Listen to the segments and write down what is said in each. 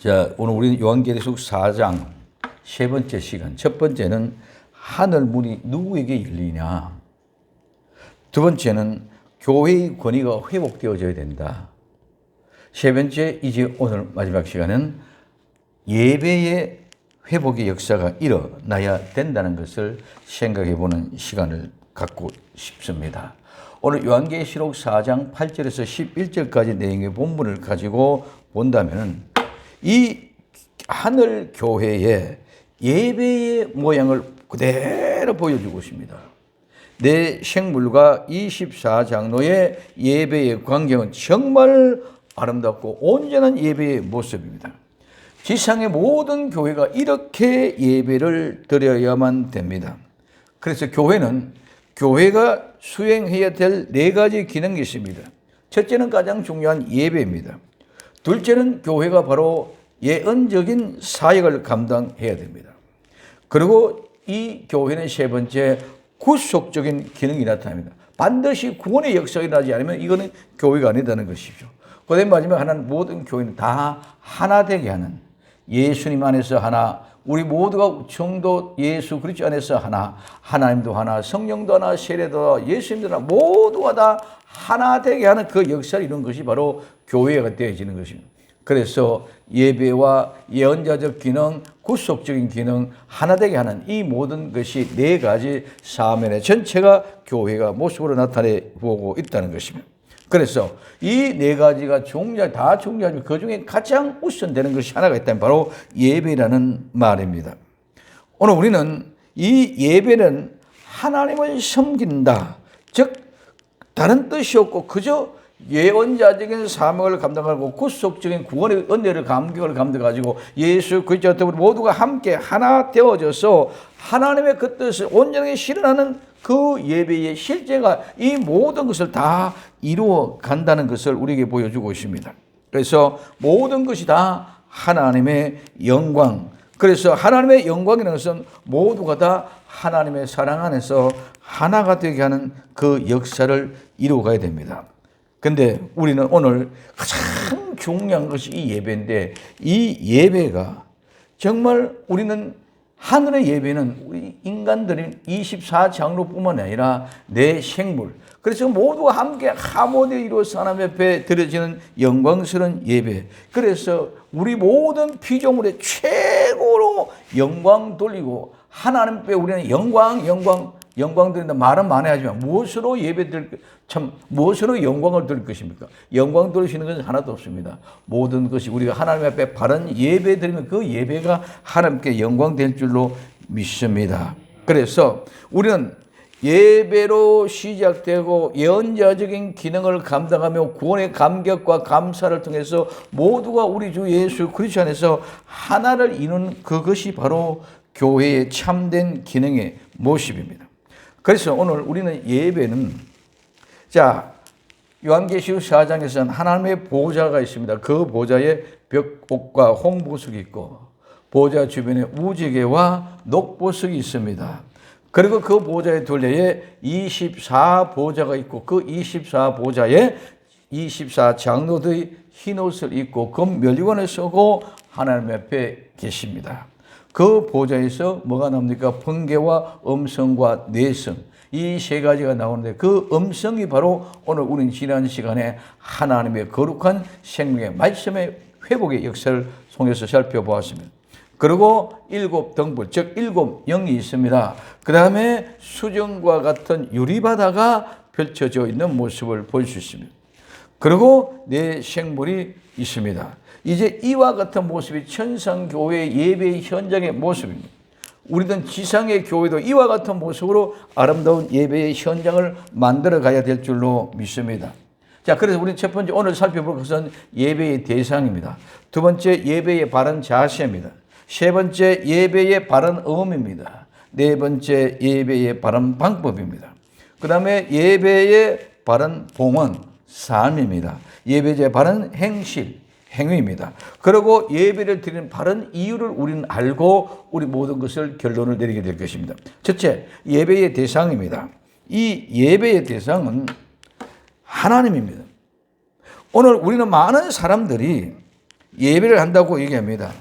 자, 오늘 우리는 요한계시록 4장 세 번째 시간. 첫 번째는 하늘 문이 누구에게 열리냐. 두 번째는 교회의 권위가 회복되어져야 된다. 세 번째, 이제 오늘 마지막 시간은 예배의 회복의 역사가 일어나야 된다는 것을 생각해 보는 시간을 갖고 싶습니다. 오늘 요한계시록 4장 8절에서 11절까지 내용의 본문을 가지고 본다면 이 하늘 교회의 예배의 모양을 그대로 보여주고 있습니다. 내 생물과 24장로의 예배의 광경은 정말 아름답고 온전한 예배의 모습입니다. 지상의 모든 교회가 이렇게 예배를 드려야만 됩니다. 그래서 교회가 수행해야 될 네 가지 기능이 있습니다. 첫째는 가장 중요한 예배입니다. 둘째는 교회가 바로 예언적인 사역을 감당해야 됩니다. 그리고 이 교회는 세 번째, 구속적인 기능이 나타납니다. 반드시 구원의 역사가 일어나지 않으면 이거는 교회가 아니다는 것이죠. 그다음에 마지막 하나는 모든 교회는 다 하나 되게 하는, 예수님 안에서 하나, 우리 모두가 성도 예수 그리스도 안에서 하나, 하나님도 하나, 성령도 하나, 세례도 하나, 예수님도 하나, 모두가 다 하나 되게 하는 그 역사를 이루는 것이 바로 교회가 되어지는 것입니다. 그래서 예배와 예언자적 기능, 구속적인 기능, 하나 되게 하는 이 모든 것이 네 가지 사면의 전체가 교회가 모습으로 나타내보고 있다는 것입니다. 그래서 이 네 가지가 다 중요하지만 그 중에 가장 우선되는 것이 하나가 있다면 바로 예배라는 말입니다. 오늘 우리는 이 예배는 하나님을 섬긴다. 즉 다른 뜻이 없고 그저 예언자적인 사명을 감당하고 구속적인 구원의 은혜를 감격을 감당가지고 예수 그리스도 모두가 함께 하나 되어져서 하나님의 그 뜻을 온전하게 실현하는 그 예배의 실제가 이 모든 것을 다 이루어 간다는 것을 우리에게 보여주고 있습니다. 그래서 모든 것이 다 하나님의 영광. 그래서 하나님의 영광이라는 것은 모두가 다 하나님의 사랑 안에서 하나가 되게 하는 그 역사를 이루어가야 됩니다. 근데 우리는 오늘 가장 중요한 것이 이 예배인데, 이 예배가 정말 우리는 하늘의 예배는 우리 인간들인 24장로뿐만 아니라 내 생물, 그래서 모두가 함께 하모되어 이루어서 하나님 앞에 드려지는 영광스러운 예배. 그래서 우리 모든 피조물의 최고로 영광 돌리고 하나님 앞에 우리는 영광 드린다 말은 많이 하지만 무엇으로 무엇으로 영광을 드릴 것입니까? 영광 돌리시는 것은 하나도 없습니다. 모든 것이 우리가 하나님 앞에 바른 예배 드리면 그 예배가 하나님께 영광 될 줄로 믿습니다. 그래서 우리는 예배로 시작되고 예언자적인 기능을 감당하며 구원의 감격과 감사를 통해서 모두가 우리 주 예수 그리스도 안에서 하나를 이루는 그것이 바로 교회의 참된 기능의 모습입니다. 그래서 오늘 우리는 예배는, 자, 요한계시록 4장에서는 하나님의 보좌가 있습니다. 그 보좌에 벽옥과 홍보석이 있고 보좌 주변에 우지개와 녹보석이 있습니다. 그리고 그 보좌의 둘레에 24보좌가 있고 그 24보좌에 24장로들이 흰옷을 입고 금면류관을 쓰고 하나님 앞에 계십니다. 그 보좌에서 뭐가 나옵니까? 번개와 음성과 내성, 이 세 가지가 나오는데 그 음성이 바로 오늘 우리는 지난 시간에 하나님의 거룩한 생명의 말씀의 회복의 역사를 통해서 살펴보았습니다. 그리고 7등불, 즉 7영이 있습니다. 그 다음에 수정과 같은 유리바다가 펼쳐져 있는 모습을 볼 수 있습니다. 그리고 내 생물이 있습니다. 이제 이와 같은 모습이 천상교회의 예배의 현장의 모습입니다. 우리는 지상의 교회도 이와 같은 모습으로 아름다운 예배의 현장을 만들어 가야 될 줄로 믿습니다. 자, 그래서 우리는 첫 번째 오늘 살펴볼 것은 예배의 대상입니다. 두 번째, 예배의 바른 자세입니다. 세 번째, 예배의 바른 의미입니다. 네 번째, 예배의 바른 방법입니다. 그 다음에 예배의 바른 봉헌, 삶입니다. 예배의 바른 행위입니다. 그리고 예배를 드리는 바른 이유를 우리는 알고 우리 모든 것을 결론을 내리게 될 것입니다. 첫째, 예배의 대상입니다. 이 예배의 대상은 하나님입니다. 오늘 우리는 많은 사람들이 예배를 한다고 얘기합니다.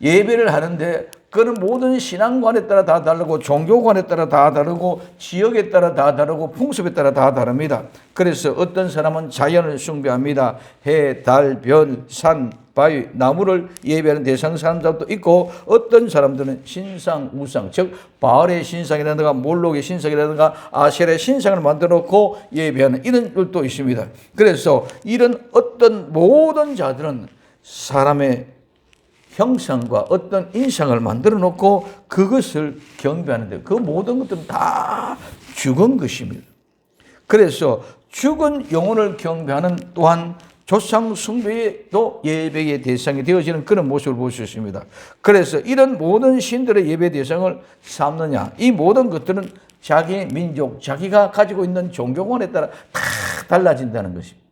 예배를 하는데 그는 모든 신앙관에 따라 다 다르고 종교관에 따라 다 다르고 지역에 따라 다 다르고 풍습에 따라 다 다릅니다. 그래서 어떤 사람은 자연을 숭배합니다. 해, 달, 별, 산, 바위, 나무를 예배하는 대상 사람들도 있고 어떤 사람들은 신상, 우상, 즉 바알의 신상이라든가 몰록의 신상이라든가 아셀의 신상을 만들어 놓고 예배하는 이런 일도 있습니다. 그래서 이런 어떤 모든 자들은 사람의 형상과 어떤 인상을 만들어 놓고 그것을 경배하는데 그 모든 것들은 다 죽은 것입니다. 그래서 죽은 영혼을 경배하는 또한 조상 숭배도 예배의 대상이 되어지는 그런 모습을 볼 수 있습니다. 그래서 이런 모든 신들의 예배 대상을 삼느냐, 이 모든 것들은 자기 민족, 자기가 가지고 있는 종교관에 따라 다 달라진다는 것입니다.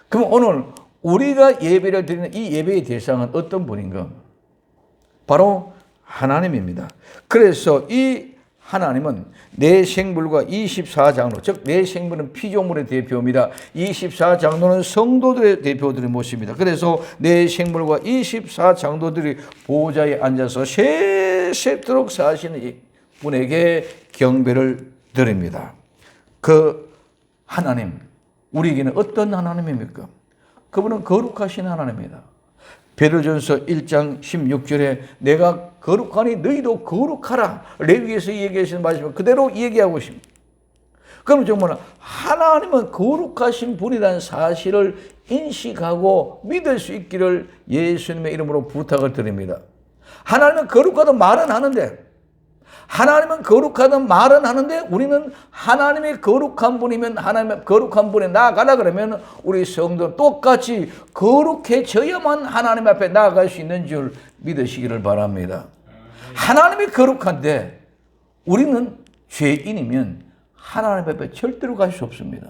그럼 오늘 우리가 예배를 드리는 이 예배의 대상은 어떤 분인가? 바로 하나님입니다. 그래서 이 하나님은 내 생물과 24장로, 즉 내 생물은 피조물의 대표입니다. 24장로는 성도들의 대표들의 모습입니다. 그래서 내 생물과 24장로들이 보좌에 앉아서 세세토록 사시는 이 분에게 경배를 드립니다. 그 하나님, 우리에게는 어떤 하나님입니까? 그분은 거룩하신 하나님입니다. 베드로전서 1장 16절에 내가 거룩하니 너희도 거룩하라. 레위기에서 얘기하시는 말씀을 그대로 얘기하고 있습니다. 그럼 정말 하나님은 거룩하신 분이라는 사실을 인식하고 믿을 수 있기를 예수님의 이름으로 부탁을 드립니다. 하나님은 거룩하다고 말은 하는데 하나님은 거룩하다는 말은 하는데 우리는 하나님의 거룩한 분이면 하나님의 거룩한 분에 나아가라 그러면 우리 성도는 똑같이 거룩해져야만 하나님 앞에 나아갈 수 있는 줄 믿으시기를 바랍니다. 하나님이 거룩한데 우리는 죄인이면 하나님 앞에 절대로 갈 수 없습니다.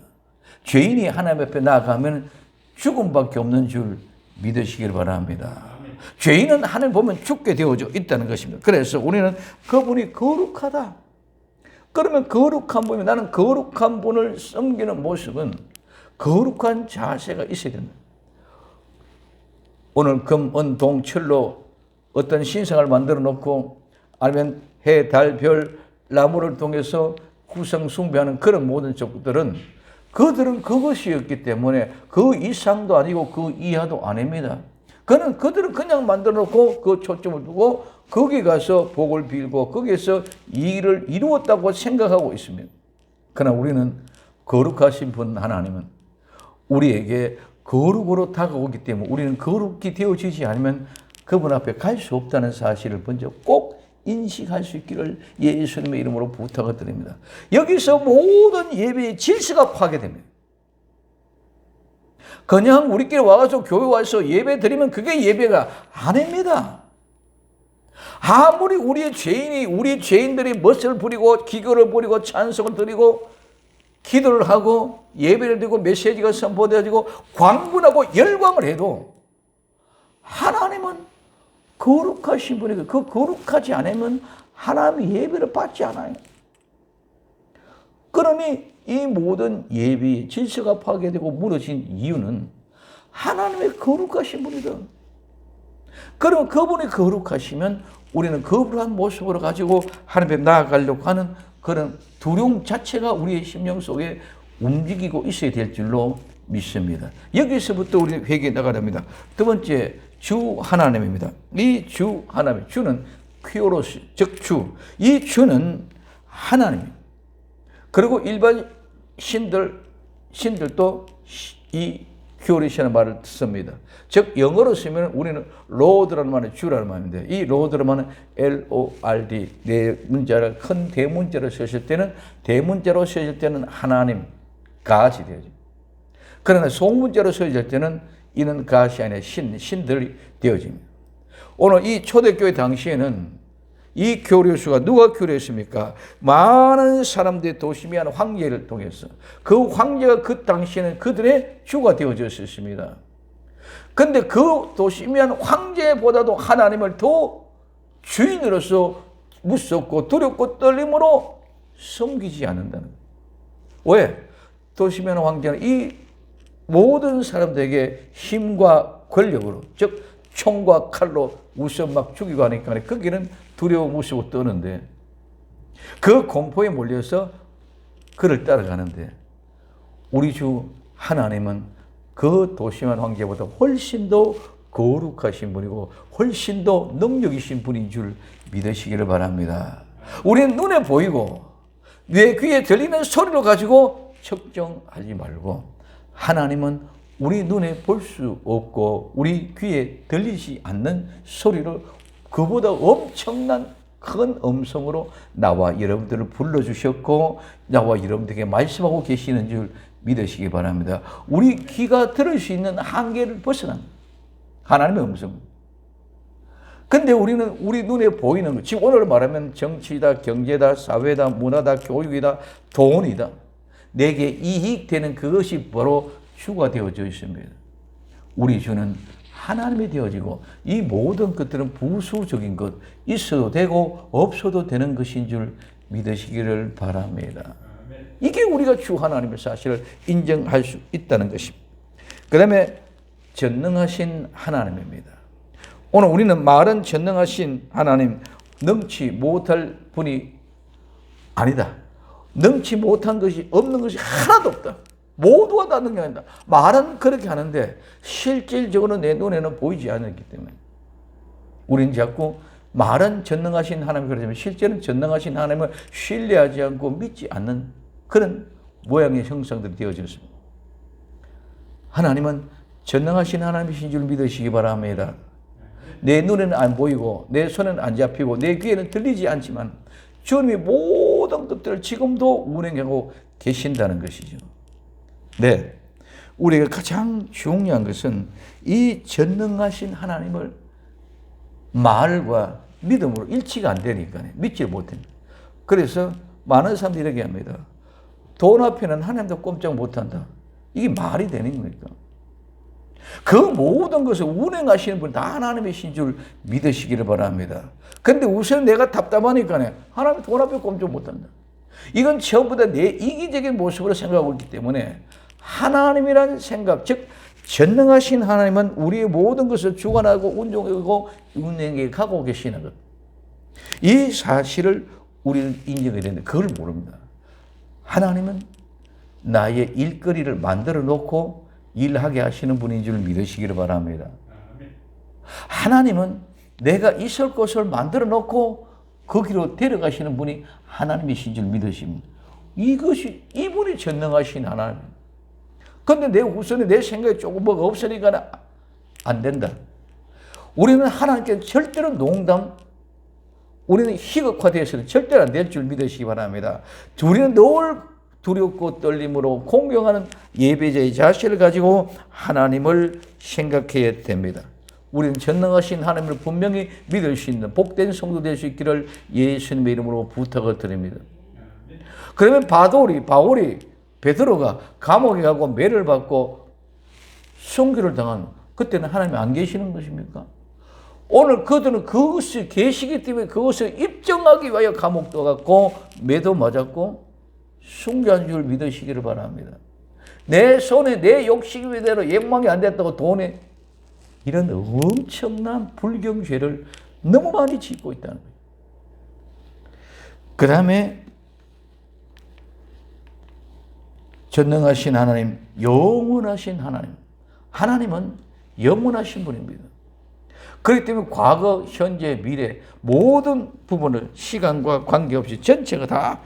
죄인이 하나님 앞에 나아가면 죽음밖에 없는 줄 믿으시기를 바랍니다. 죄인은 하나님 보면 죽게 되어져 있다는 것입니다. 그래서 우리는 그분이 거룩하다. 그러면 거룩한 분이 나는 거룩한 분을 섬기는 모습은 거룩한 자세가 있어야 된다. 오늘 금, 은, 동, 철로 어떤 신상을 만들어 놓고 아니면 해, 달, 별, 나무를 통해서 구성 숭배하는 그런 모든 쪽들은 그들은 그것이었기 때문에 그 이상도 아니고 그 이하도 아닙니다. 그들은 그냥 만들어 놓고 그 초점을 두고 거기 가서 복을 빌고 거기에서 일을 이루었다고 생각하고 있습니다. 그러나 우리는 거룩하신 분 하나님은 우리에게 거룩으로 다가오기 때문에 우리는 거룩히 되어지지 않으면 그분 앞에 갈 수 없다는 사실을 먼저 꼭 인식할 수 있기를 예수님의 이름으로 부탁을 드립니다. 여기서 모든 예배의 질서가 파괴됩니다. 그냥 우리끼리 와서 교회 와서 예배 드리면 그게 예배가 아닙니다. 아무리 우리의 죄인들이 멋을 부리고 기교를 부리고 찬송을 드리고 기도를 하고 예배를 드리고 메시지가 선포되어지고 광분하고 열광을 해도 하나님은 거룩하신 분이고 그 거룩하지 않으면 하나님의 예배를 받지 않아요. 그러니 이 모든 예배의 질서가 파괴되고 무너진 이유는 하나님의 거룩하신 분이다. 그러면 그분이 거룩하시면 우리는 거룩한 모습으로 가지고 하나님 앞에 나아가려고 하는 그런 두려움 자체가 우리의 심령 속에 움직이고 있어야 될 줄로 믿습니다. 여기서부터 우리는 회개에 나가야 합니다. 두 번째, 주 하나님입니다. 이 주 하나님, 주는 퀴오로스, 즉 주. 이 주는 하나님입니다. 그리고 일반 신들도 이 퀴오리시라는 말을 씁니다. 즉 영어로 쓰면 우리는 로드라는 말은 주라는 말인데 이 로드라는 말은 L-O-R-D 네 문자를 큰 대문자로 쓰실 때는 하나님, God이 되어집니다. 그러나 소문자로 쓰실 때는 이는 God이 아니라 신들이 되어집니다. 오늘 이 초대교회 당시에는 이 교류수가 누가 교류했습니까? 많은 사람들이 도시미한 황제를 통해서 그 황제가 그 당시에는 그들의 주가 되어졌습니다. 그런데 그 도시미한 황제보다도 하나님을 더 주인으로서 무섭고 두렵고 떨림으로 섬기지 않는다는 거예요. 왜? 도시미한 황제는 이 모든 사람들에게 힘과 권력으로, 즉 총과 칼로 우선 막 죽이고 하니까 거기는 두려워 무서워 떠는데 그 공포에 몰려서 그를 따라가는데 우리 주 하나님은 그 도심한 황제보다 훨씬 더 거룩하신 분이고 훨씬 더 능력이신 분인 줄 믿으시기를 바랍니다. 우리는 눈에 보이고 내 귀에 들리는 소리로 가지고 측정하지 말고 하나님은 우리 눈에 볼 수 없고 우리 귀에 들리지 않는 소리로 그보다 엄청난 큰 음성으로 나와 여러분들을 불러주셨고 나와 여러분들에게 말씀하고 계시는 줄 믿으시기 바랍니다. 우리 귀가 들을 수 있는 한계를 벗어난 하나님의 음성. 근데 우리는 우리 눈에 보이는 것, 지금 오늘 말하면 정치다, 경제다, 사회다, 문화다, 교육이다, 돈이다. 내게 이익되는 그것이 바로 주가 되어져 있습니다. 우리 주는 하나님이 되어지고 이 모든 것들은 부수적인 것, 있어도 되고 없어도 되는 것인 줄 믿으시기를 바랍니다. 이게 우리가 주 하나님의 사실을 인정할 수 있다는 것입니다. 그 다음에 전능하신 하나님입니다. 오늘 우리는 말은 전능하신 하나님, 능치 못할 분이 아니다. 능치 못한 것이 없는 것이 하나도 없다. 모두가 다 능력한다. 말은 그렇게 하는데 실질적으로 내 눈에는 보이지 않기 때문에 우리는 자꾸 말은 전능하신 하나님 그러지만 실제는 전능하신 하나님을 신뢰하지 않고 믿지 않는 그런 모양의 형상들이 되어졌습니다. 하나님은 전능하신 하나님이신 줄 믿으시기 바랍니다. 내 눈에는 안 보이고 내 손에는 안 잡히고 내 귀에는 들리지 않지만 주님이 모든 것들을 지금도 운행하고 계신다는 것이죠. 네, 우리가 가장 중요한 것은 이 전능하신 하나님을 말과 믿음으로 일치가 안 되니까 믿지 못합니다. 그래서 많은 사람들이 이렇게 합니다. 돈 앞에는 하나님도 꼼짝 못한다. 이게 말이 되는 겁니까? 그 모든 것을 운행하시는 분 다 하나님이신 줄 믿으시기를 바랍니다. 그런데 우선 내가 답답하니까 하나님 돈 앞에 꼼짝 못한다. 이건 전부 다 내 이기적인 모습으로 생각하고 있기 때문에 하나님이라는 생각, 즉 전능하신 하나님은 우리의 모든 것을 주관하고 운종하고 운행해 가고 계시는 것. 이 사실을 우리는 인정해야 되는데 그걸 모릅니다. 하나님은 나의 일거리를 만들어 놓고 일하게 하시는 분인 줄 믿으시기를 바랍니다. 하나님은 내가 있을 곳을 만들어 놓고 거기로 데려가시는 분이 하나님이신 줄 믿으십니다. 이것이 이분이 전능하신 하나님. 그런데 내 우선에 내 생각에 조금 뭐가 없으니까 안 된다. 우리는 하나님께 절대로 농담, 우리는 희극화되어서는 절대로 안 될 줄 믿으시기 바랍니다. 우리는 늘 두렵고 떨림으로 공경하는 예배자의 자세를 가지고 하나님을 생각해야 됩니다. 우리는 전능하신 하나님을 분명히 믿을 수 있는 복된 성도 될 수 있기를 예수님의 이름으로 부탁을 드립니다. 그러면 바울이 베드로가 감옥에 가고 매를 받고 순교를 당한 그때는 하나님이 안 계시는 것입니까? 오늘 그들은 그것이 계시기 때문에 그것을 입증하기 위하여 감옥도 갔고 매도 맞았고 순교한 줄 믿으시기를 바랍니다. 내 손에 내 욕심대로 욕망이 안 됐다고 돈에 이런 엄청난 불경죄를 너무 많이 짓고 있다는 거예요. 그 다음에 전능하신 하나님, 영원하신 하나님. 하나님은 영원하신 분입니다. 그렇기 때문에 과거, 현재, 미래 모든 부분을 시간과 관계없이 전체가 다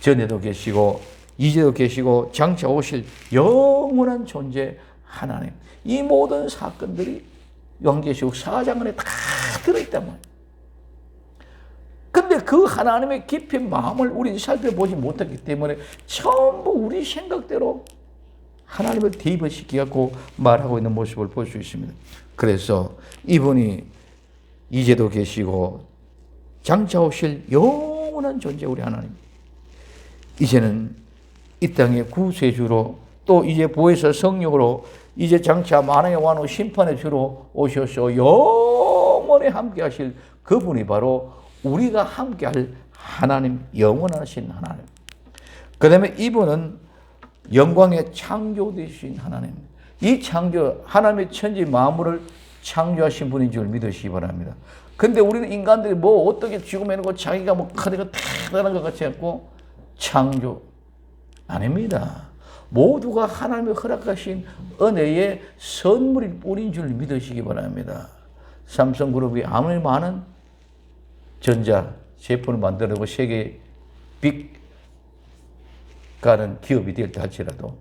전에도 계시고 이제도 계시고 장차 오실 영원한 존재 하나님. 이 모든 사건들이 요한계시록 4장 안에 다 들어있단 말이에요. 근데 그 하나님의 깊은 마음을 우리는 살펴보지 못했기 때문에 전부 우리 생각대로 하나님을 대입시키고 말하고 있는 모습을 볼 수 있습니다. 그래서 이분이 이제도 계시고 장차 오실 영원한 존재 우리 하나님. 이제는 이 땅의 구세주로 또 이제 보혜사 성령으로 이제 장차 만왕의 왕후 심판의 주로 오셔서 영원히 함께 하실 그분이 바로 우리가 함께할 하나님, 영원하신 하나님. 그 다음에 이분은 영광의 창조되신 하나님, 이 창조, 하나님의 천지 만물을 창조하신 분인 줄 믿으시기 바랍니다. 근데 우리는 인간들이 뭐 어떻게 쥐고매는 자기가 뭐 크고 대단한 것 같이 했고 창조 아닙니다. 모두가 하나님의 허락하신 은혜의 선물일 뿐인 줄 믿으시기 바랍니다. 삼성그룹이 아무리 많은 전자 제품을 만들고 세계 빅 가는 기업이 될다 할지라도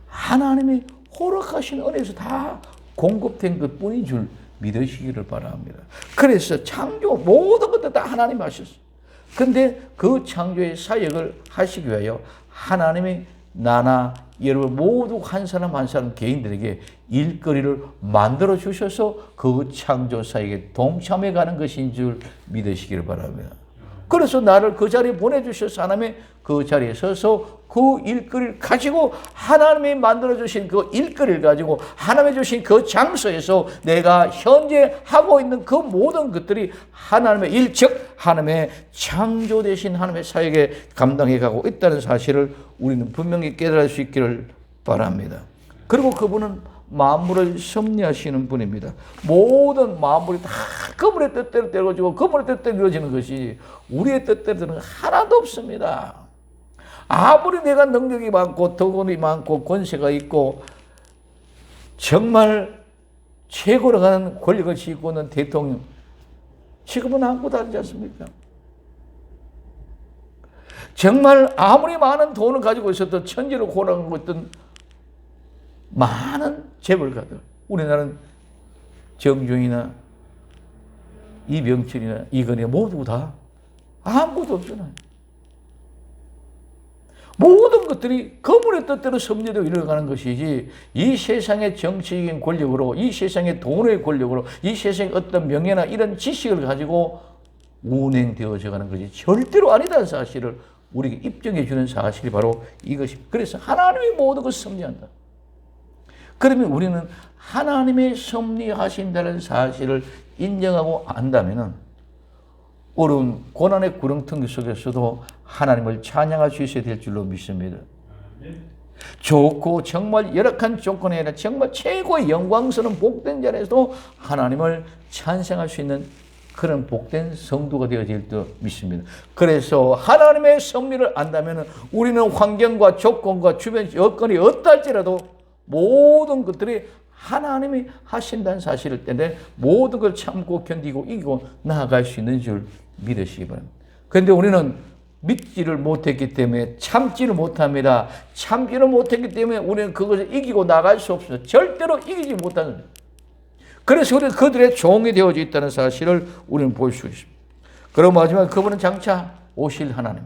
하나님이 허락하신 은혜에서 다 공급된 것 뿐인 줄 믿으시기를 바랍니다. 그래서 창조 모든 것들 다 하나님이 하셨어요. 근데 그 창조의 사역을 하시기 위하여 하나님이 나나 여러분 모두 한 사람 한 사람 개인들에게 일거리를 만들어 주셔서 그 창조 사역에 동참해 가는 것인 줄 믿으시기를 바랍니다. 그래서 나를 그 자리에 보내주셔서 하나님의 그 자리에 서서 그 일거리를 가지고 하나님이 만들어주신 그 일거리를 가지고 하나님이 주신 그 장소에서 내가 현재 하고 있는 그 모든 것들이 하나님의 일, 즉 하나님의 창조되신 하나님의 사역에 감당해 가고 있다는 사실을 우리는 분명히 깨달을 수 있기를 바랍니다. 그리고 그분은 만물을 섭리하시는 분입니다. 모든 만물이 다 그분의 뜻대로 되어지고 그분의 뜻대로 이루어지는 것이 우리의 뜻대로는 하나도 없습니다. 아무리 내가 능력이 많고 덕원이 많고 권세가 있고 정말 최고로 가는 권력을 쥐고 있는 대통령, 지금은 아무것도 아니지 않습니까? 정말 아무리 많은 돈을 가지고 있어도 천지를 호랑하고 있던 많은 재벌가들, 우리나라는 정중이나 이병철이나 이건희 모두 다 아무것도 없잖아요. 모든 것들이 그분의 뜻대로 섭리되어 일어나는 것이지 이 세상의 정치적인 권력으로, 이 세상의 돈의 권력으로, 이 세상의 어떤 명예나 이런 지식을 가지고 운행되어져 가는 것이 절대로 아니다는 사실을 우리에게 입증해 주는 사실이 바로 이것입니다. 그래서 하나님이 모든 것을 섭리한다. 그러면 우리는 하나님의 섭리하신다는 사실을 인정하고 안다면 어려운 고난의 구렁텅이 속에서도 하나님을 찬양할 수 있어야 될 줄로 믿습니다. 좋고 정말 열악한 조건이 아니라 정말 최고의 영광스러운 복된 자리에서도 하나님을 찬양할 수 있는 그런 복된 성도가 되어질 줄 믿습니다. 그래서 하나님의 섭리를 안다면 우리는 환경과 조건과 주변 여건이 어떨지라도 모든 것들이 하나님이 하신다는 사실을 때문에 모든 걸 참고 견디고 이기고 나아갈 수 있는 줄 믿으시기 바랍니다. 그런데 우리는 믿지를 못했기 때문에 참지를 못합니다. 참지를 못했기 때문에 우리는 그것을 이기고 나갈 수 없습니다. 절대로 이기지 못하는 거예요. 그래서 우리는 그들의 종이 되어져 있다는 사실을 우리는 볼 수 있습니다. 그리고 마지막에 그분은 장차 오실 하나님,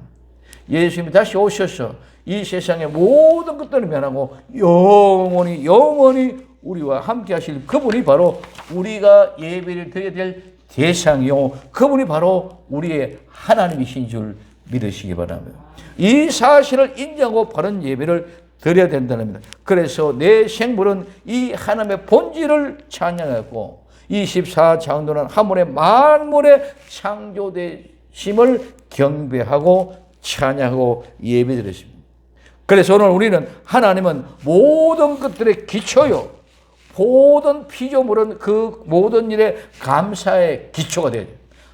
예수님이 다시 오셔서 이 세상의 모든 것들을 면하고 영원히 우리와 함께 하실 그분이 바로 우리가 예배를 드려야 될 대상이요, 그분이 바로 우리의 하나님이신 줄 믿으시기 바랍니다. 이 사실을 인정하고 바른 예배를 드려야 된다는 겁니다. 그래서 내 생물은 이 하나님의 본질을 찬양하고 24장로는 하물의 만물의 창조되심을 경배하고 찬양하고 예배드렸습니다. 그래서 오늘 우리는 하나님은 모든 것들의 기초요, 모든 피조물은 그 모든 일에 감사의 기초가 되죠.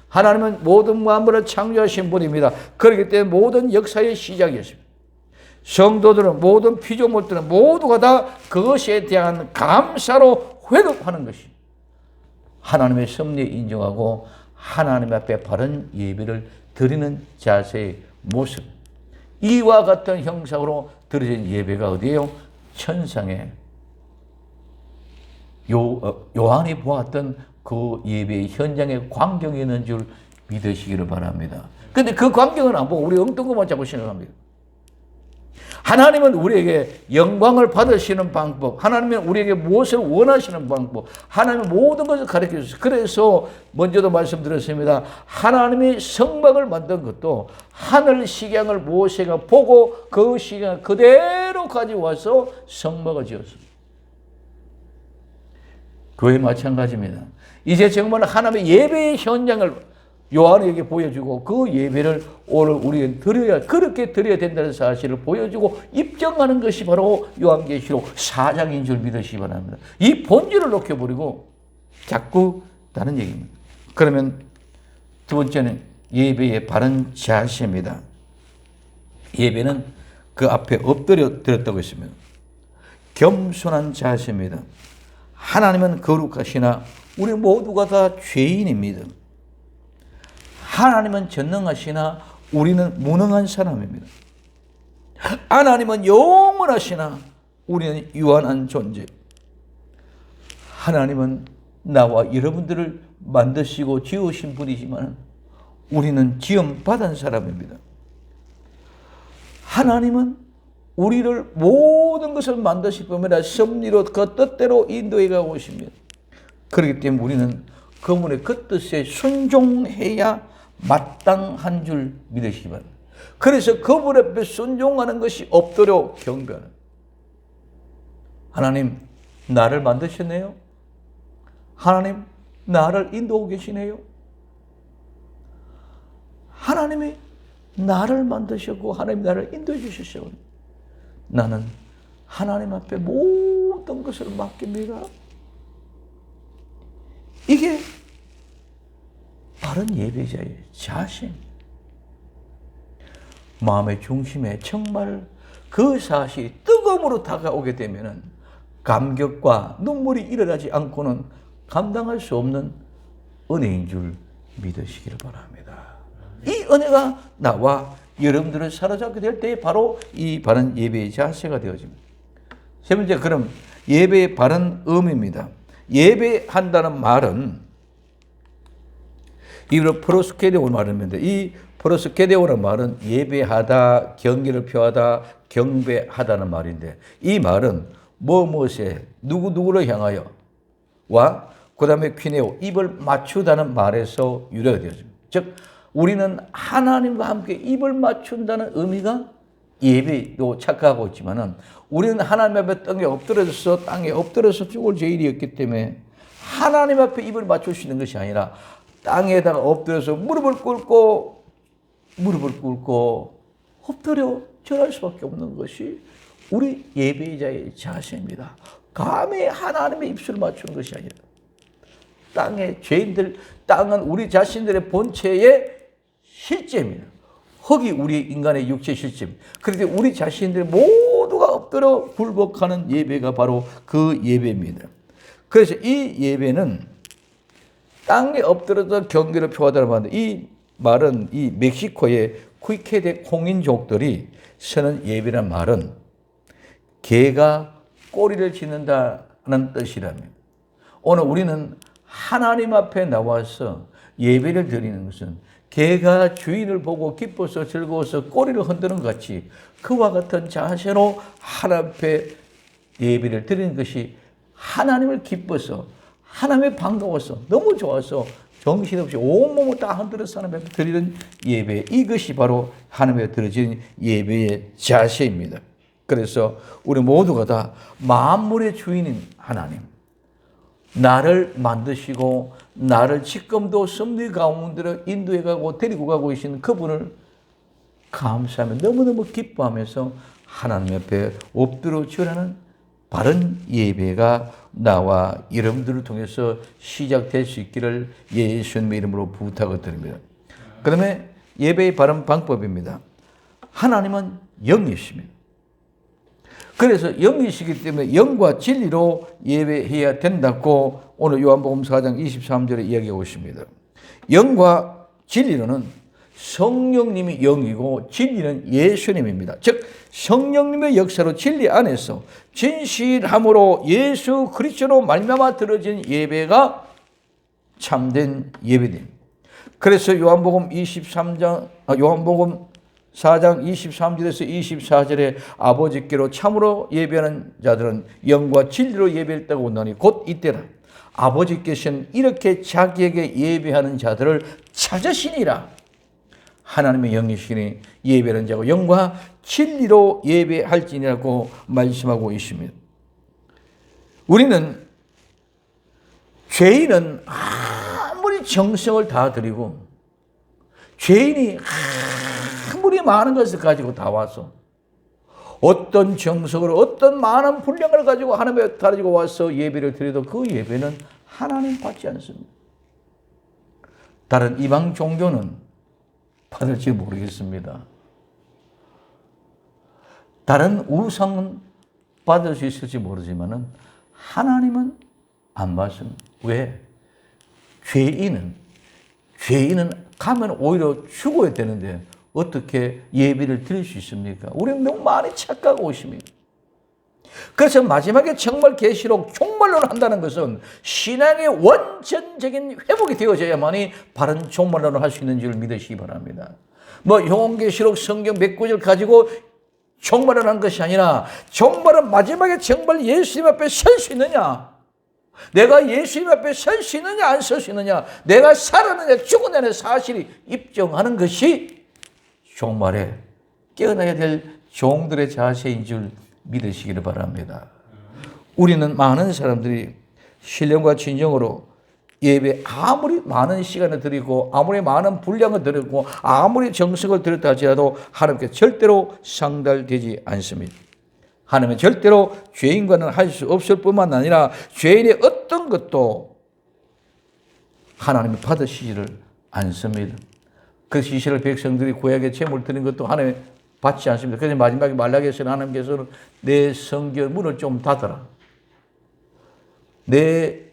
하나님은 모든 만물을 창조하신 분입니다. 그렇기 때문에 모든 역사의 시작이었습니다. 성도들은 모든 피조물들은 모두가 다 그것에 대한 감사로 회복하는 것이 하나님의 섭리에 인정하고 하나님 앞에 바른 예배를 드리는 자세의 모습, 이와 같은 형상으로 드려진 예배가 어디에요? 천상에 요한이 보았던 그 예배의 현장의 광경이 있는 줄 믿으시기를 바랍니다. 그런데 그 광경은 안 보고 우리 엉뚱것만 자꾸 생각합니다. 하나님은 우리에게 영광을 받으시는 방법, 하나님은 우리에게 무엇을 원하시는 방법, 하나님은 모든 것을 가르쳐 주셨어요. 그래서 먼저도 말씀드렸습니다. 하나님이 성막을 만든 것도 하늘 식양을 모세가 보고 그 식양을 그대로 가져와서 성막을 지었습니다. 그와 마찬가지입니다. 이제 정말 하나님의 예배의 현장을 요한에게 보여주고 그 예배를 오늘 우리는 그렇게 드려야 된다는 사실을 보여주고 입증하는 것이 바로 요한계시록 4장인 줄 믿으시기 바랍니다. 이 본질을 녹여버리고 자꾸 다른 얘기입니다. 그러면 두 번째는 예배의 바른 자세입니다. 예배는 그 앞에 엎드려 드렸다고 했습니다. 겸손한 자세입니다. 하나님은 거룩하시나 우리 모두가 다 죄인입니다. 하나님은 전능하시나 우리는 무능한 사람입니다. 하나님은 영원하시나 우리는 유한한 존재. 하나님은 나와 여러분들을 만드시고 지으신 분이지만 우리는 지음 받은 사람입니다. 하나님은 우리를 모든 것을 만드실 뿐만 섭리로 그 뜻대로 인도해 가고 계십니다. 그렇기 때문에 우리는 그분의 그 뜻에 순종해야 마땅한 줄 믿으시기 바랍니다. 그래서 그분 앞에 순종하는 것이 엎드려 경배하는. 하나님, 나를 만드셨네요. 하나님, 나를 인도하고 계시네요. 하나님이 나를 만드셨고 하나님 나를 인도해 주셨어요. 나는 하나님 앞에 모든 것을 맡깁니다. 이게 바른 예배자의 자신. 마음의 중심에 정말 그 사실이 뜨거움으로 다가오게 되면 감격과 눈물이 일어나지 않고는 감당할 수 없는 은혜인 줄 믿으시기를 바랍니다. 이 은혜가 나와 여러분들을 사로잡게 될 때 바로 이 바른 예배의 자세가 되어집니다. 세 번째, 그럼 예배의 바른 의미입니다. 예배한다는 말은 이걸 프로스케데오 말입니다. 이 프로스케데오라는 말은 예배하다, 경기를 표하다, 경배하다는 말인데 이 말은 무엇에 누구를 향하여 와 그 다음에 퀴네오 입을 맞추다는 말에서 유래가 되어집니다. 즉 우리는 하나님과 함께 입을 맞춘다는 의미가 예배도 착각하고 있지만은 우리는 하나님 앞에 땅에 엎드려서 죽을 죄인이었기 때문에 하나님 앞에 입을 맞출 수 있는 것이 아니라 땅에다가 엎드려서 무릎을 꿇고 엎드려 절할 수밖에 없는 것이 우리 예배자의 자세입니다. 감히 하나님의 입술을 맞추는 것이 아니라 땅의 죄인들, 땅은 우리 자신들의 본체의 실제입니다. 흙이 우리 인간의 육체 실제입니다. 그런데 우리 자신들 모두가 엎드려 굴복하는 예배가 바로 그 예배입니다. 그래서 이 예배는 땅에 엎드려서 경기를 표하다는 말인데 이 말은 이 멕시코의 쿠이케데 공인족들이 쓰는 예배란 말은 개가 꼬리를 짖는다는 뜻이랍니다. 오늘 우리는 하나님 앞에 나와서 예배를 드리는 것은 개가 주인을 보고 기뻐서 즐거워서 꼬리를 흔드는 것 같이 그와 같은 자세로 하나님 앞에 예배를 드리는 것이 하나님을 기뻐서 하나님의 반가워서 너무 좋아서 정신없이 온몸을 다 흔들어서 하나님 앞에 드리는 예배, 이것이 바로 하나님 앞에 드려지는 예배의 자세입니다. 그래서 우리 모두가 다 만물의 주인인 하나님, 나를 만드시고 나를 지금도 섭리 가운데로 인도해가고 데리고 가고 계신 그분을 감사하며 너무너무 기뻐하면서 하나님 앞에 엎드려 절하는 바른 예배가 나와 여러분들을 통해서 시작될 수 있기를 예수님의 이름으로 부탁을 드립니다. 그다음에 예배의 바른 방법입니다. 하나님은 영이십니다. 그래서 영이시기 때문에 영과 진리로 예배해야 된다고 오늘 요한복음 4장 23절에 이야기하고 있습니다. 영과 진리로는 성령님이 영이고 진리는 예수님입니다. 즉 성령님의 역사로 진리 안에서 진실함으로 예수 그리스도로 말미암아 드려진 예배가 참된 예배입니다. 그래서 요한복음 4장 23절에서 24절에 아버지께로 참으로 예배하는 자들은 영과 진리로 예배했다고 나니 곧 이때라. 아버지께서는 이렇게 자기에게 예배하는 자들을 찾으시니라. 하나님의 영이시니 예배하는 자고 영과 진리로 예배할지니라고 말씀하고 있습니다. 우리는 죄인은 아무리 정성을 다 드리고 죄인이 아무리 많은 것을 가지고 다 와서 어떤 정석으로 어떤 많은 분량을 가지고 하나님에 가지고 와서 예배를 드려도 그 예배는 하나님 받지 않습니다. 다른 이방 종교는 받을지 모르겠습니다. 다른 우상은 받을 수 있을지 모르지만은 하나님은 안 받습니다. 왜? 죄인은 가면 오히려 죽어야 되는데 어떻게 예배를 드릴 수 있습니까? 우리는 너무 많이 착각하고 있습니다. 그래서 마지막에 정말 계시록 종말론을 한다는 것은 신앙의 원천적인 회복이 되어져야만이 바른 종말론을 할 수 있는 줄 믿으시기 바랍니다. 요한계시록 성경 몇 구절 가지고 종말을 한 것이 아니라 종말은 마지막에 정말 예수님 앞에 설 수 있느냐, 내가 예수님 앞에 설 수 있느냐 안 설 수 있느냐, 내가 살았느냐 죽었느냐의 사실이 입증하는 것이 종말에 깨어나야 될 종들의 자세인 줄 믿으시기를 바랍니다. 우리는 많은 사람들이 신령과 진정으로 예배 아무리 많은 시간을 드리고 아무리 많은 분량을 드리고 아무리 정성을 들였다 할지라도 하나님께 절대로 상달되지 않습니다. 하나님은 절대로 죄인과는 할 수 없을 뿐만 아니라 죄인의 어떤 것도 하나님이 받으시지를 않습니다. 그래서 이스라엘 백성들이 구약의 제물 드린 것도 하나님 받지 않습니다. 그래서 마지막에 말라기에서는 하나님께서는 내 성결 문을 좀 닫아라. 내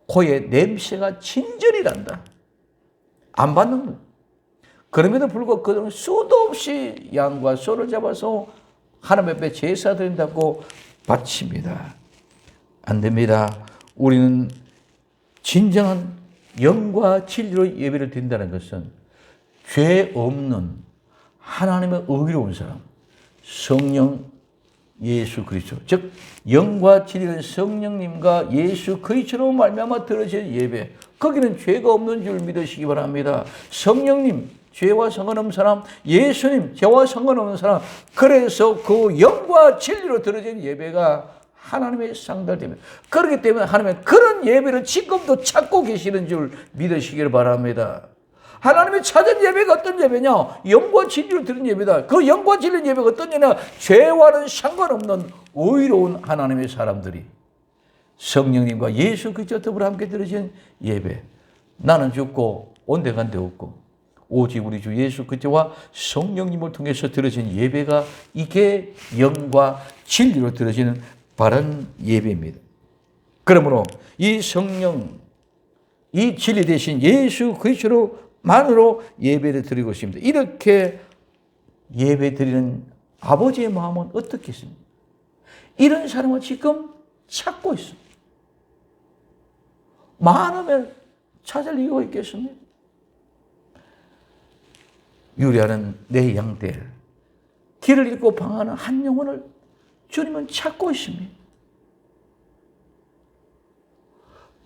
코에 냄새가 진절이란다. 안 받는 거예요. 그럼에도 불구하고 그들은 수도 없이 양과 소를 잡아서 하나님 앞에 제사 드린다고 바칩니다. 안 됩니다. 우리는 진정한 영과 진리로 예배를 드린다는 것은 죄 없는 하나님의 의로운 사람, 성령 예수 그리스도, 즉 영과 진리는 성령님과 예수 그리스도로 말미암아 드려진 예배, 거기는 죄가 없는 줄 믿으시기 바랍니다. 성령님 죄와 상관없는 사람, 예수님 죄와 상관없는 사람, 그래서 그 영과 진리로 드려진 예배가 하나님의 상달됩니다. 그렇기 때문에 하나님은 그런 예배를 지금도 찾고 계시는 줄 믿으시기를 바랍니다. 하나님이 찾은 예배가 어떤 예배냐? 영과 진리로 드린 예배다. 그 영과 진리 예배가 어떤 예배냐? 죄와는 상관없는 의로운 하나님의 사람들이 성령님과 예수 그리스도 더불어 함께 드려진 예배. 나는 죽고 온데간데 없고 오직 우리 주 예수 그리스도와 성령님을 통해서 드려진 예배가 이게 영과 진리로 드려지는 바른 예배입니다. 그러므로 이 성령, 이 진리 대신 예수 그리스도만으로 예배를 드리고 있습니다. 이렇게 예배 드리는 아버지의 마음은 어떻겠습니까? 이런 사람을 지금 찾고 있습니다. 많으면 찾을 이유가 있겠습니까? 유리하는 내 양떼를 길을 잃고 방황하는 한 영혼을 주님은 찾고 있습니다.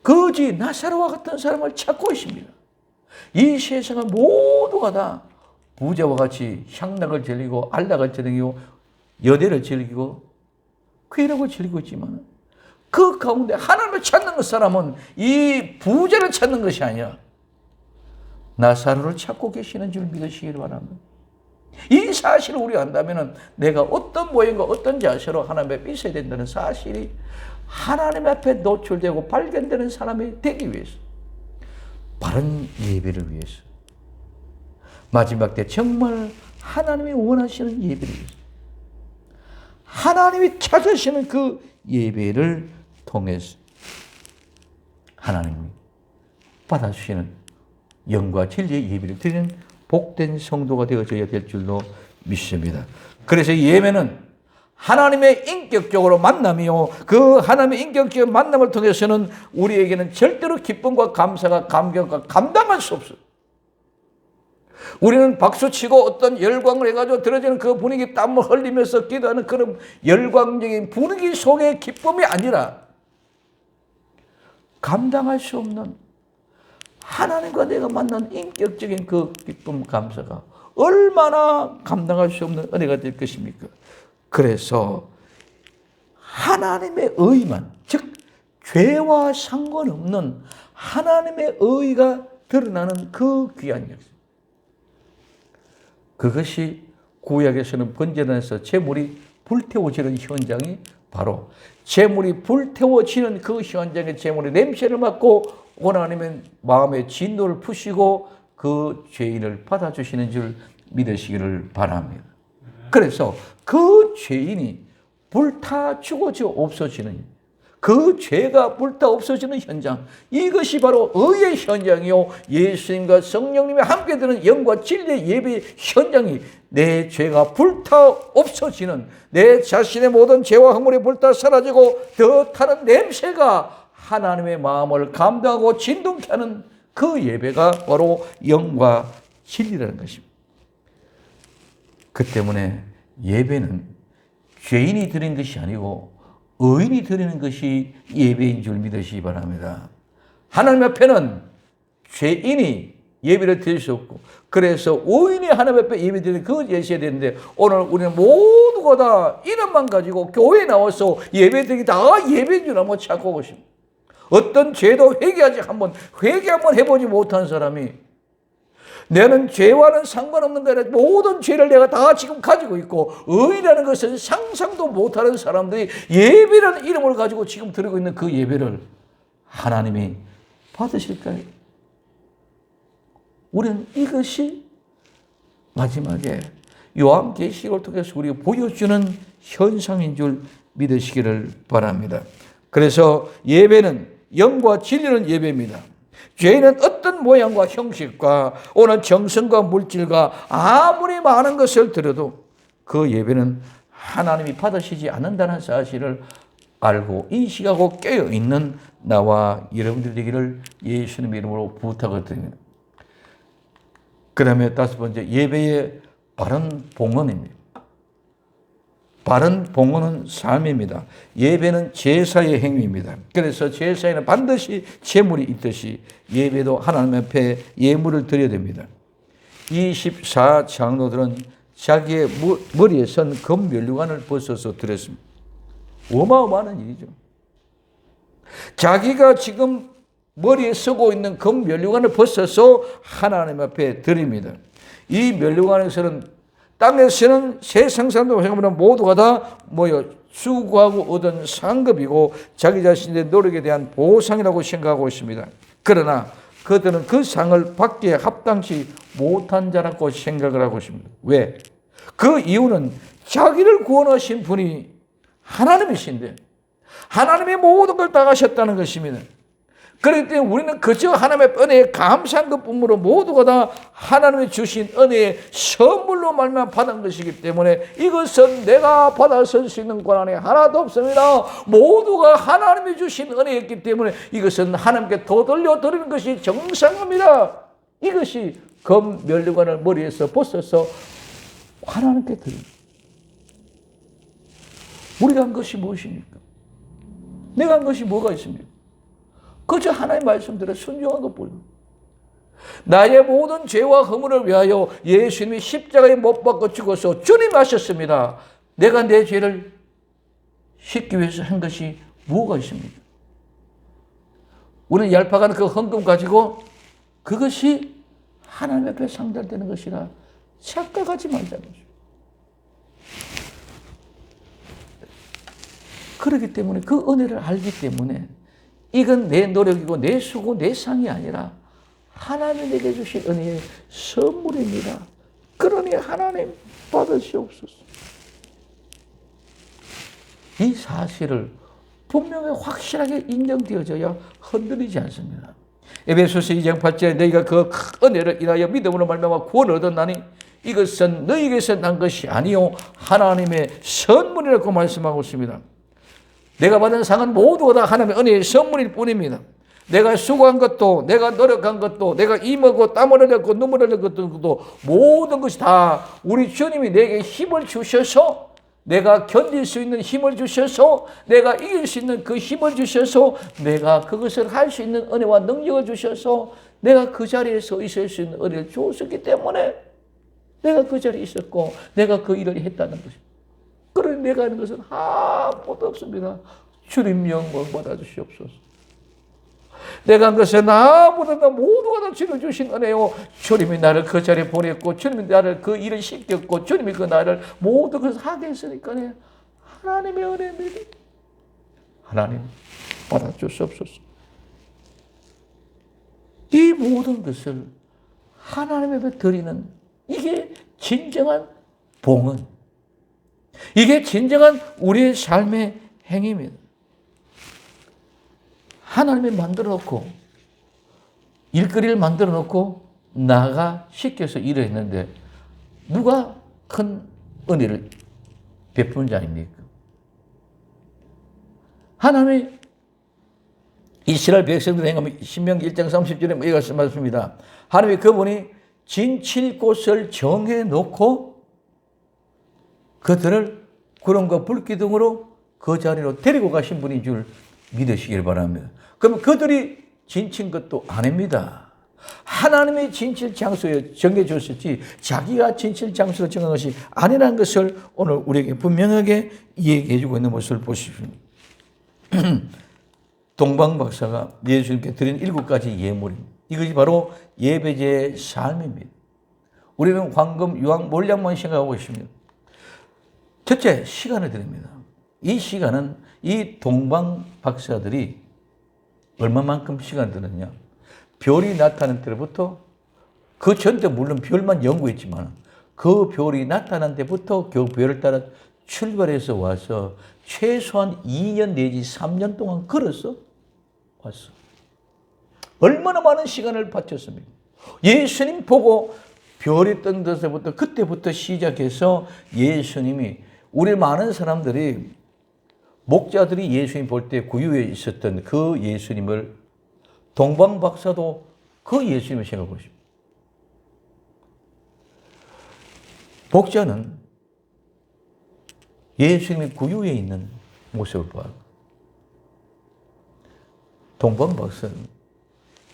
거지 나사로와 같은 사람을 찾고 있습니다. 이 세상은 모두가 다 부자와 같이 향락을 즐기고 안락을 즐기고 여대를 즐기고 쾌락을 즐기고 있지만 그 가운데 하나님을 찾는 그 사람은 이 부자를 찾는 것이 아니라 나사로를 찾고 계시는 줄 믿으시기를 바랍니다. 이 사실을 우리가 안다면 내가 어떤 모양과 어떤 자세로 하나님 앞에 있어야 된다는 사실이 하나님 앞에 노출되고 발견되는 사람이 되기 위해서, 바른 예배를 위해서, 마지막 때 정말 하나님이 원하시는 예배를 위해서, 하나님이 찾으시는 그 예배를 통해서 하나님이 받아주시는 영과 진리의 예배를 드리는 복된 성도가 되어져야 될 줄로 믿습니다. 그래서 예배는 하나님의 인격적으로 만남이요, 그 하나님의 인격적인 만남을 통해서는 우리에게는 절대로 기쁨과 감사가 감격과 감당할 수 없어요. 우리는 박수치고 어떤 열광을 해가지고 들어지는 그 분위기, 땀을 흘리면서 기도하는 그런 열광적인 분위기 속의 기쁨이 아니라 감당할 수 없는 하나님과 내가 만난 인격적인 그 기쁨, 감사가 얼마나 감당할 수 없는 은혜가 될 것입니까? 그래서 하나님의 의만, 즉 죄와 상관없는 하나님의 의가 드러나는 그 귀한 역사, 그것이 구약에서는 번제단에서 제물이 불태워지는 현장이 바로 제물이 불태워지는 그 현장의 제물의 냄새를 맡고 하나님은 마음의 진노를 푸시고 그 죄인을 받아주시는 줄 믿으시기를 바랍니다. 그래서 그 죄인이 불타 죽어져 없어지는, 그 죄가 불타 없어지는 현장, 이것이 바로 의의 현장이요 예수님과 성령님이 함께 드는 영과 진리의 예배 현장이 내 죄가 불타 없어지는, 내 자신의 모든 죄와 허물이 불타 사라지고 더 타는 냄새가 하나님의 마음을 감동하고 진동케 하는 그 예배가 바로 영과 진리라는 것입니다. 그 때문에 예배는 죄인이 드린 것이 아니고 의인이 드리는 것이 예배인 줄 믿으시기 바랍니다. 하나님 앞에는 죄인이 예배를 드릴 수 없고, 그래서 의인이 하나님 앞에 예배 드리는 그 예시가 되는데, 오늘 우리는 모두가 다 이름만 가지고 교회에 나와서 예배 드리기 다 예배인 줄 한번 착각하고 있습니다. 어떤 죄도 회개 한번 해보지 못한 사람이 나는 죄와는 상관없는 게 아니라 모든 죄를 내가 다 지금 가지고 있고 의라는 것은 상상도 못하는 사람들이 예배라는 이름을 가지고 지금 드리고 있는 그 예배를 하나님이 받으실까요? 우리는 이것이 마지막에 요한계시록을 통해서 우리가 보여주는 현상인 줄 믿으시기를 바랍니다. 그래서 예배는 영과 진리는 예배입니다. 죄는 어떤 모양과 형식과 오는 정성과 물질과 아무리 많은 것을 드려도 그 예배는 하나님이 받으시지 않는다는 사실을 알고 인식하고 깨어있는 나와 여러분들 되기를 예수님 이름으로 부탁을 드립니다. 그 다음에 다섯 번째, 예배의 바른 봉헌입니다. 바른 봉헌은 삶입니다. 예배는 제사의 행위입니다. 그래서 제사에는 반드시 제물이 있듯이 예배도 하나님 앞에 예물을 드려야 됩니다. 24장로들은 자기의 머리에 선 금면류관을 벗어서 드렸습니다. 어마어마한 일이죠. 자기가 지금 머리에 쓰고 있는 금면류관을 벗어서 하나님 앞에 드립니다. 이 면류관에서는 땅에서는 세상 사람들 생각하면 모두가 다 수고하고 얻은 상급이고 자기 자신의 노력에 대한 보상이라고 생각하고 있습니다. 그러나 그들은 그 상을 받기에 합당치 못한 자라고 생각을 하고 있습니다. 왜? 그 이유는 자기를 구원하신 분이 하나님이신데 하나님이 모든 걸 다 하셨다는 것입니다. 그렇기 때문에 우리는 그저 하나님의 은혜에 감사한 것뿐으로 모두가 다 하나님이 주신 은혜의 선물로 말미암아 받은 것이기 때문에 이것은 내가 받아 쓸 수 있는 권한이 하나도 없습니다. 모두가 하나님이 주신 은혜였기 때문에 이것은 하나님께 도돌려 드리는 것이 정상입니다. 이것이 금면류관을 머리에서 벗어서 하나님께 드립니다. 우리가 한 것이 무엇입니까? 내가 한 것이 뭐가 있습니까? 그저 하나님의 말씀대로 순종한 것뿐입니다. 나의 모든 죄와 허물을 위하여 예수님이 십자가에 못 박혀 죽어서 주님이 하셨습니다. 내가 내 죄를 씻기 위해서 한 것이 뭐가 있습니까? 우리는 얄팍한 그 헌금 가지고 그것이 하나님 앞에 상달되는 것이라 착각하지 말자는 거죠. 그렇기 때문에 그 은혜를 알기 때문에 이건 내 노력이고 내 수고 내 상이 아니라 하나님이 내게 주신 은혜의 선물입니다. 그러니 하나님 받으시옵소서. 이 사실을 분명히 확실하게 인정되어져야 흔들리지 않습니다. 에베소서 2장 8절에 너희가 그 은혜를 인하여 믿음으로 말미암아 구원을 얻었나니 이것은 너희에게서 난 것이 아니요 하나님의 선물이라고 말씀하고 있습니다. 내가 받은 상은 모두가 다 하나님의 은혜의 선물일 뿐입니다. 내가 수고한 것도, 내가 노력한 것도, 내가 임하고 땀을 흘렸고 눈물을 흘렸던 것도 모든 것이 다 우리 주님이 내게 힘을 주셔서 내가 견딜 수 있는 힘을 주셔서 내가 이길 수 있는 그 힘을 주셔서 내가 그것을 할 수 있는 은혜와 능력을 주셔서 내가 그 자리에서 있을 수 있는 은혜를 주었기 때문에 내가 그 자리에 있었고 내가 그 일을 했다는 것입니다. 그러니 내가 하는 것은 아무것도 없습니다. 주님 영광 받아주시옵소서. 내가 한 것은 나보다 모두가 다 주를 주신 은혜요. 주님이 나를 그 자리에 보냈고 주님이 나를 그 일을 시켰고 주님이 그 나를 모두 그것을 하게 했으니까 하나님의 은혜입니다. 하나님 받아줄 수 없소서. 이 모든 것을 하나님에게 드리는 이게 진정한 봉헌. 이게 진정한 우리의 삶의 행위입니다. 하나님이 만들어 놓고 일거리를 만들어 놓고 나가 시켜서 일을 했는데 누가 큰 은혜를 베푸는 자 아닙니까? 하나님이 이스라엘 백성들을 행하면 신명기 1장 30절에 이렇게 말씀합니다. 하나님이 그분이 진칠 곳을 정해 놓고 그들을 구름과 불기둥으로 그 자리로 데리고 가신 분인 줄 믿으시길 바랍니다. 그러면 그들이 진친 것도 아닙니다. 하나님의 진칠 장소에 정해줬었지 자기가 진칠 장소로 정한 것이 아니라는 것을 오늘 우리에게 분명하게 얘기해 주고 있는 모습을 보십시오. 동방박사가 예수님께 드린 7가지 예물입니다. 이것이 바로 예배제의 삶입니다. 우리는 황금, 유황, 몰약만 생각하고 있습니다. 첫째, 시간을 드립니다. 이 시간은 이 동방박사들이 얼마만큼 시간 들었냐. 별이 나타난 때부터 그 전때 물론 별만 연구했지만 그 별이 나타난 때부터 그 별을 따라 출발해서 와서 최소한 2년 내지 3년 동안 걸어서 왔어. 얼마나 많은 시간을 바쳤습니까? 예수님 보고 별이 뜬 데서부터 그때부터 시작해서 예수님이 우리 많은 사람들이 목자들이 예수님 볼 때 구유에 있었던 그 예수님을 동방박사도 그 예수님을 생각하고 있습니다. 목자는 예수님이 구유에 있는 모습을 봐요. 동방박사는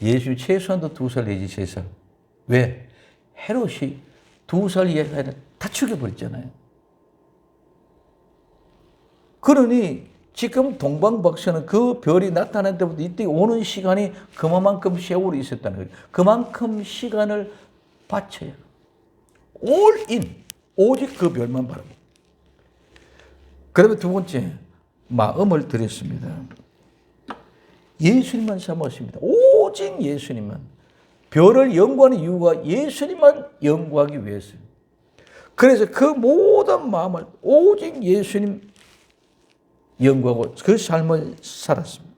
예수님 최소한도 2살 내지 3살. 왜? 헤롯이 2살 이하는 다 죽여버렸잖아요. 그러니 지금 동방박사는 그 별이 나타난 때부터 이때 오는 시간이 그만큼 세월이 있었다는 거예요. 그만큼 시간을 바쳐야 올인 오직 그 별만 바라보고. 그다음에 두 번째 마음을 드렸습니다. 예수님만 삼았습니다. 오직 예수님만. 별을 연구하는 이유가 예수님만 연구하기 위해서요. 그래서 그 모든 마음을 오직 예수님 연구하고 그 삶을 살았습니다.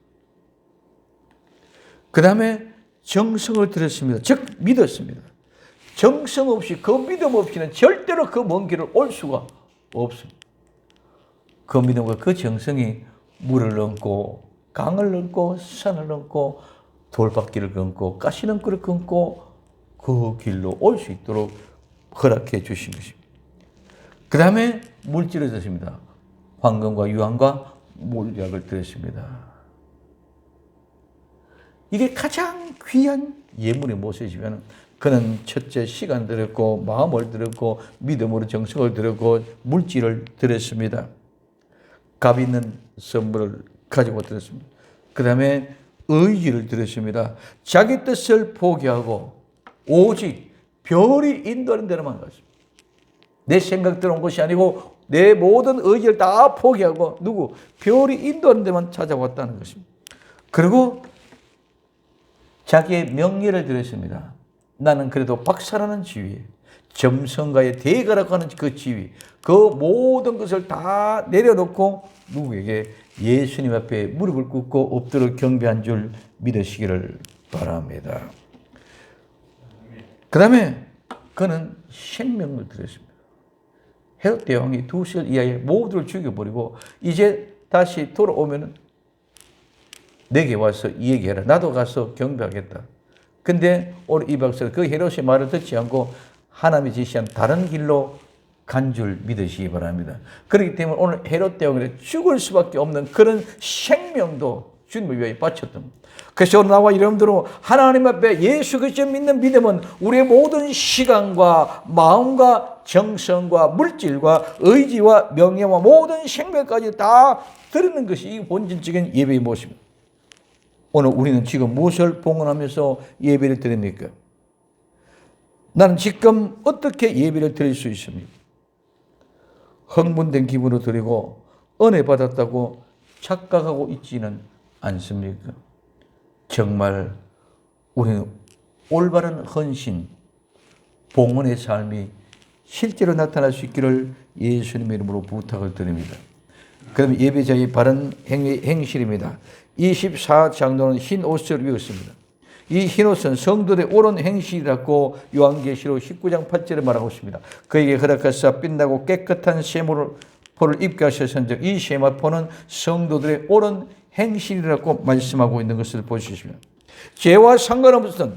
그 다음에 정성을 들였습니다. 즉 믿었습니다. 정성 없이 그 믿음 없이는 절대로 그 먼 길을 올 수가 없습니다. 그 믿음과 그 정성이 물을 넘고 강을 넘고 산을 넘고 돌바퀴를 끊고 가시렁굴을 끊고 그 길로 올 수 있도록 허락해 주신 것입니다. 그 다음에 물질을 드십니다. 황금과 유황과 몰약을 드렸습니다. 이게 가장 귀한 예물의 모습이면 그는 첫째 시간 드렸고 마음을 드렸고 믿음으로 정성을 드렸고 물질을 드렸습니다. 값 있는 선물을 가지고 드렸습니다. 그 다음에 의지를 드렸습니다. 자기 뜻을 포기하고 오직 별이 인도하는 대로만 갔습니다. 내 생각대로 온 것이 아니고 내 모든 의지를 다 포기하고 누구? 별이 인도하는 데만 찾아왔다는 것입니다. 그리고 자기의 명예를 드렸습니다. 나는 그래도 박사라는 지위, 점성가의 대가라고 하는 그 지위, 그 모든 것을 다 내려놓고 누구에게? 예수님 앞에 무릎을 꿇고 엎드려 경배한 줄 믿으시기를 바랍니다. 그 다음에 그는 생명을 드렸습니다. 헤롯 대왕이 2살 이하의 모두를 죽여버리고 이제 다시 돌아오면 내게 와서 이 얘기해라. 나도 가서 경배하겠다. 근데 오늘 이 박사는 그 헤롯의 말을 듣지 않고 하나님이 지시한 다른 길로 간 줄 믿으시기 바랍니다. 그렇기 때문에 오늘 헤롯 대왕이 죽을 수밖에 없는 그런 생명도 주님을 위하여 바쳤던. 그래서 나와 여러분들은 하나님 앞에 예수 그리스도 믿는 믿음은 우리의 모든 시간과 마음과 정성과 물질과 의지와 명예와 모든 생명까지 다 드리는 것이 이 본질적인 예배의 모습입니다. 오늘 우리는 지금 무엇을 봉헌하면서 예배를 드립니까? 나는 지금 어떻게 예배를 드릴 수 있습니까? 흥분된 기분으로 드리고 은혜 받았다고 착각하고 있지는 않습니까? 정말 우리는 올바른 헌신, 봉헌의 삶이 실제로 나타날 수 있기를 예수님의 이름으로 부탁을 드립니다. 그럼 예배자의 바른 행실입니다. 24장로는 흰 옷을 입었습니다. 이 흰 옷은 성도들의 옳은 행실이라고 요한계시록 19장 8절에 말하고 있습니다. 그에게 허락하사 빛나고 깨끗한 세마포를 입게 하셨은즉 이 세마포는 성도들의 옳은 행실이라고 말씀하고 있는 것을 볼 수 있습니다. 죄와 상관없은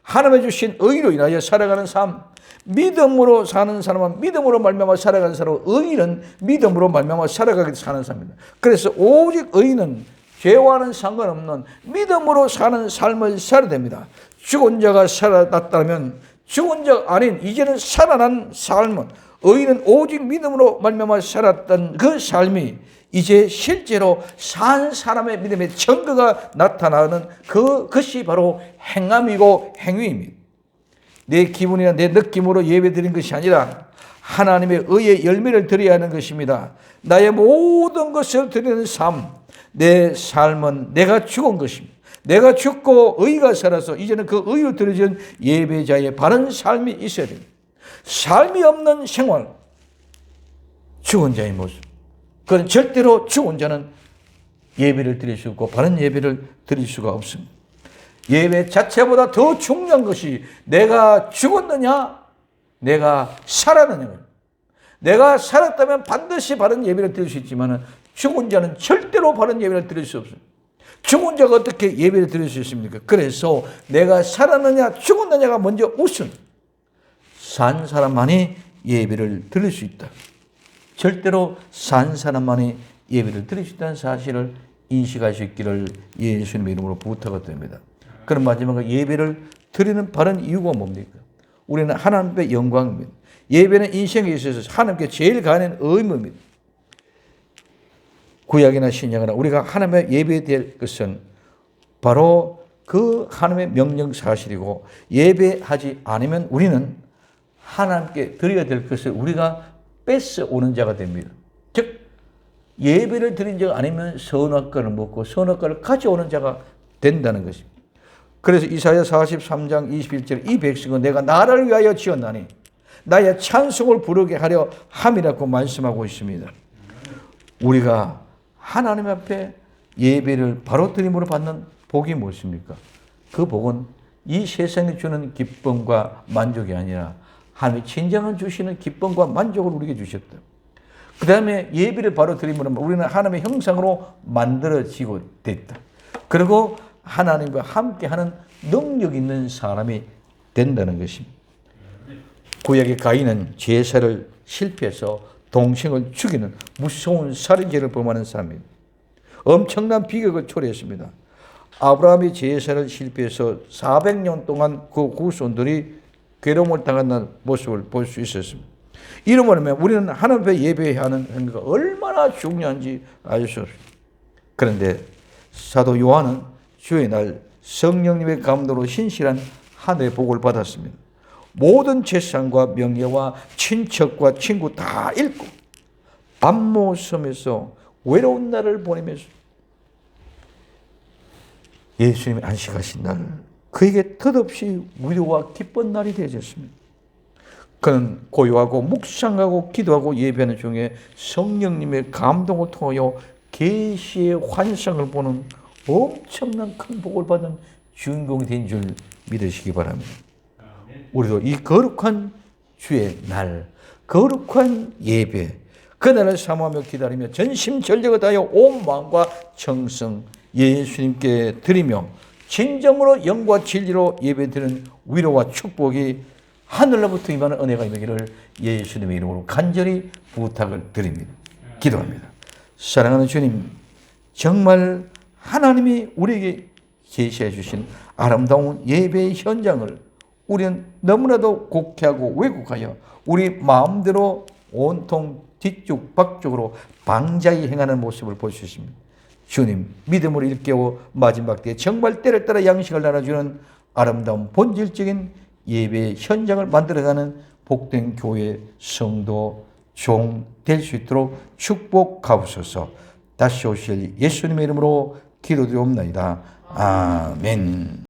하나님의 주신 의로 인하여 살아가는 삶, 믿음으로 사는 사람은 믿음으로 말미암아 살아가는 사람은 의인은 믿음으로 말미암아 살아가게 사는 사람입니다. 그래서 오직 의인은 죄와는 상관없는 믿음으로 사는 삶을 살아야 됩니다. 죽은 자가 살아났다면 죽은 자가 아닌 이제는 살아난 삶은 의인은 오직 믿음으로 말미암아 살았던 그 삶이 이제 실제로 산 사람의 믿음의 증거가 나타나는 그것이 바로 행함이고 행위입니다. 내 기분이나 내 느낌으로 예배드린 것이 아니라 하나님의 의의 열매를 드려야 하는 것입니다. 나의 모든 것을 드리는 삶, 내 삶은 내가 죽은 것입니다. 내가 죽고 의가 살아서 이제는 그 의로 드려진 예배자의 바른 삶이 있어야 됩니다. 삶이 없는 생활, 죽은 자의 모습. 그건 절대로 죽은 자는 예배를 드릴 수 없고 바른 예배를 드릴 수가 없습니다. 예배 자체보다 더 중요한 것이 내가 죽었느냐, 내가 살았느냐. 내가 살았다면 반드시 바른 예배를 드릴 수 있지만 죽은 자는 절대로 바른 예배를 드릴 수 없습니다. 죽은 자가 어떻게 예배를 드릴 수 있습니까? 그래서 내가 살았느냐 죽었느냐가 먼저 우선. 산 사람만이 예배를 드릴 수 있다. 절대로 산 사람만이 예배를 드릴 수 있다는 사실을 인식할 수 있기를 예수님의 이름으로 부탁을 드립니다. 그럼 마지막으로 예배를 드리는 바른 이유가 뭡니까? 우리는 하나님의 영광입니다. 예배는 인생에 있어서 하나님께 제일 가는 의무입니다. 구약이나 신약이나 우리가 하나님의 예배될 것은 바로 그 하나님의 명령 사실이고 예배하지 않으면 우리는 하나님께 드려야 될 것을 우리가 뺏어오는 자가 됩니다. 즉 예배를 드린 자가 아니면 선악과를 먹고 선악과를 가져오는 자가 된다는 것입니다. 그래서 이사야 43장 21절 이 백성은 내가 나를 위하여 지었나니 나의 찬송을 부르게 하려 함이라고 말씀하고 있습니다. 우리가 하나님 앞에 예배를 바로 드림으로 받는 복이 무엇입니까? 그 복은 이 세상이 주는 기쁨과 만족이 아니라 하나님이 진정한 주시는 기쁨과 만족을 우리에게 주셨다. 그 다음에 예배를 바로 드림으로 우리는 하나님의 형상으로 만들어지고 됐다. 그리고 하나님과 함께하는 능력 있는 사람이 된다는 것입니다. 구약의 가인은 제사를 실패해서 동생을 죽이는 무서운 살인죄를 범하는 사람입니다. 엄청난 비극을 초래했습니다. 아브라함이 제사를 실패해서 400년 동안 그 후손들이 괴로움을 당하는 모습을 볼 수 있었습니다. 이러면 우리는 하나님 앞에 예배해야 하는 행위가 얼마나 중요한지 알 수 없습니다. 그런데 사도 요한은 주의 날 성령님의 감동으로 신실한 하늘의 복을 받았습니다. 모든 재산과 명예와 친척과 친구 다 잃고 밤모섬에서 외로운 날을 보내면서 예수님이 안식하신 날 그에게 덧없이 위로와 기쁜 날이 되어졌습니다. 그는 고요하고 묵상하고 기도하고 예배하는 중에 성령님의 감동을 통하여 계시의 환상을 보는 엄청난 큰 복을 받은 주인공이 된 줄 믿으시기 바랍니다. 우리도 이 거룩한 주의 날, 거룩한 예배, 그날을 사모하며 기다리며 전심전력을 다하여 온 마음과 정성 예수님께 드리며 진정으로 영과 진리로 예배드리는 위로와 축복이 하늘로부터 임하는 은혜가 임하기를 예수님의 이름으로 간절히 부탁을 드립니다. 기도합니다. 사랑하는 주님, 정말 하나님이 우리에게 계시해 주신 아름다운 예배의 현장을 우리는 너무나도 곡해하고 왜곡하여 우리 마음대로 온통 뒤쪽 박쪽으로 방자히 행하는 모습을 볼 수 있습니다. 주님 믿음으로 일깨워 마지막 때에 정말 때를 따라 양식을 나눠주는 아름다운 본질적인 예배의 현장을 만들어가는 복된 교회 성도 종 될 수 있도록 축복하옵소서. 다시 오실 예수님의 이름으로 기도드리옵나이다. 아멘.